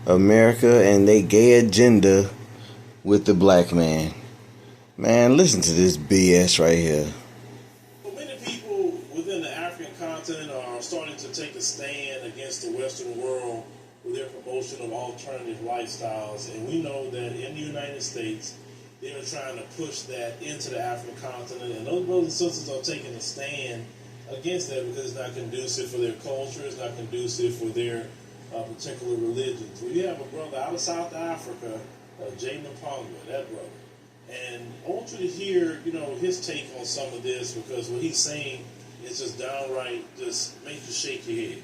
America and they gay agenda with the black man. Man, listen to this BS right here. But many people within the African continent are starting to take a stand against the Western world with their promotion of alternative lifestyles. And we know that in the United States, they're trying to push that into the African continent. And those brothers and sisters are taking a stand against that because it's not conducive for their culture, it's not conducive for their particular religions. We have a brother out of South Africa, Jay Mponga, that brother. And I want you to hear, his take on some of this, because what he's saying is just downright, just makes you shake your head.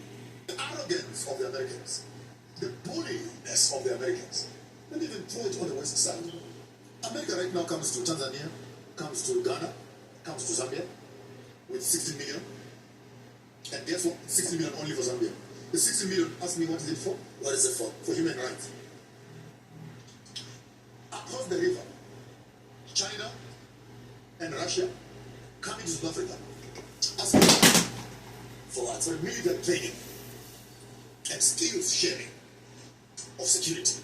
The arrogance of the Americans, the bulliness of the Americans, let me even throw it on the west side. America right now comes to Tanzania, comes to Ghana, comes to Zambia with 60 million. And guess what? 60 million only for Zambia. The 60 million, ask me what is it for? What is it for? For human rights. Across the river, China and Russia come into South Africa asking for what? For military training and skills sharing of security.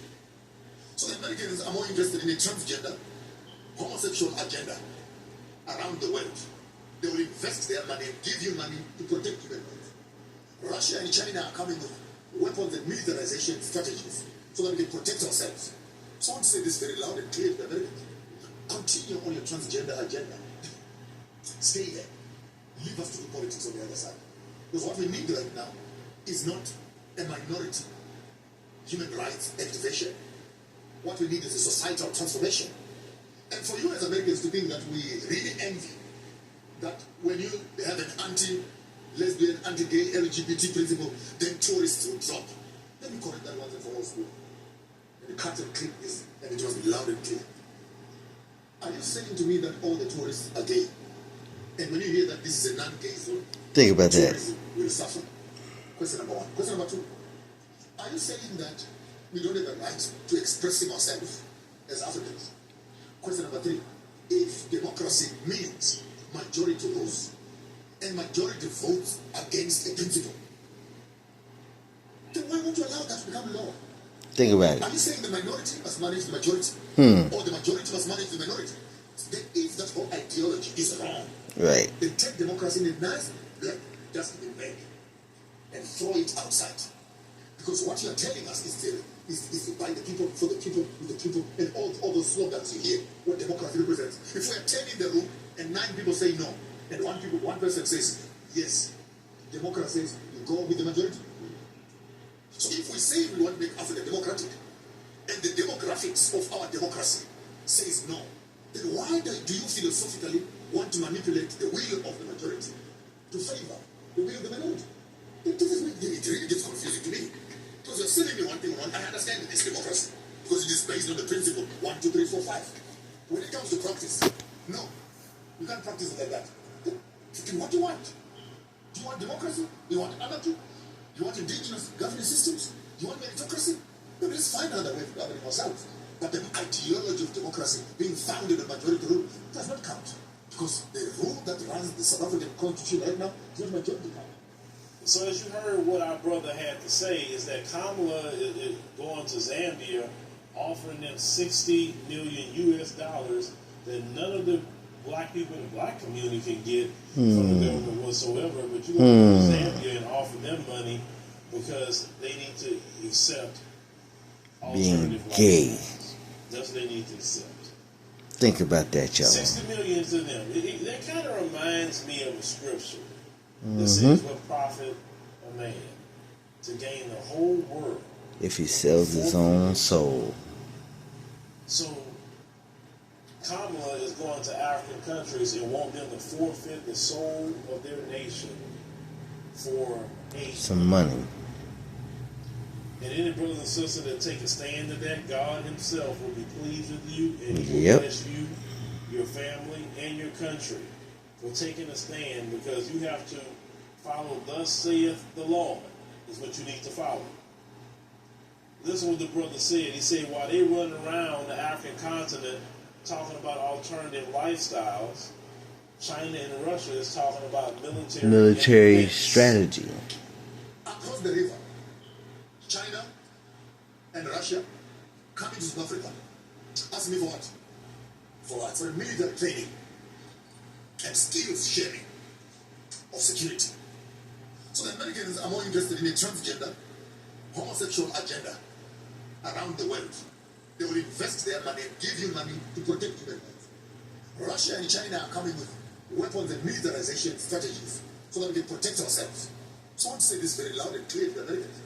So the Americans are more interested in a transgender, homosexual agenda around the world. They will invest their money and give you money to protect human rights. Russia and China are coming with weapons and militarization strategies so that we can protect ourselves. So I want to say this very loud and clear to the Americans. Continue on your transgender agenda. Stay there. Leave us to do politics on the other side. Because what we need right now is not a minority human rights activation. What we need is a societal transformation. And for you as Americans to think that we really envy that when you have an anti-lesbian, anti-gay, LGBT principle, then tourists will drop. Let me correct that once and for all. And the cut and clip is, and it must be loud and clear. Are you saying to me that all the tourists are gay? And when you hear that this is a non-gay zone, think about that. Tourism will suffer. Question number one. Question number two. Are you saying that we don't have a right to expressing ourselves as Africans? Question number three. If democracy means majority rules and majority votes against a principle, then why won't you allow that to become law? Think about it. Are you saying the minority must manage the majority? Or the majority must manage the minority? Then if that whole ideology is wrong, right, then take democracy in a nice black dustbin bag and throw it outside. Because what you are telling us is by the people, for the people, with the people, and all those slogans you hear, what democracy represents. If we are 10 in the room and 9 people say no, and one person says yes, democracy says you go with the majority. So if we say we want to make Africa democratic, and the demographics of our democracy says no, then why do you philosophically want to manipulate the will of the majority to favor the will of the minority? It really gets confusing to me. Because you're selling me one thing wrong. I understand it's democracy, because it is based on the principle 1, 2, 3, 4, 5. When it comes to practice, no, you can't practice it like that. What do you want? Do you want democracy? Do you want anarchy? Do you want indigenous governing systems? Do you want meritocracy? Then let's find another way of governing ourselves. But the ideology of democracy being founded on majority rule does not count. Because the rule that runs the South African constitution right now is not majority power. So as you heard what our brother had to say is that Kamala is going to Zambia, offering them $60 million that none of the black people in the black community can get from the government whatsoever. But you're going to go to Zambia and offer them money because they need to accept alternative lifestyles. That's what they need to accept. Think about that, y'all. 60 million to them. That kind of reminds me of a scripture that says, "What profit a man to gain the whole world if he sells his own soul?" So Kamala is going to African countries and want them to forfeit the soul of their nation for some money. And any brothers and sisters that take a stand to that, God himself will be pleased with you, and he will bless you, your family, and your country for taking a stand, because you have to follow thus saith the Lord is what you need to follow. Listen what the brother said. He said while they run around the African continent talking about alternative lifestyles, China and Russia is talking about military strategy. Across the river, China and Russia coming to South Africa. Ask me for what? For what? For military training and skills sharing of security. So the Americans are more interested in a transgender, homosexual agenda around the world. They will invest their money and give you money to protect human rights. Russia and China are coming with weapons and militarization strategies so that we can protect ourselves. So I want to say this very loud and clear to the Americans.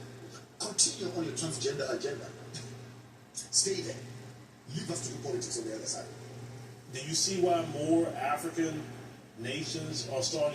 Continue on your transgender agenda. Stay there. Leave us to do politics on the other side. Do you see why more African nations are starting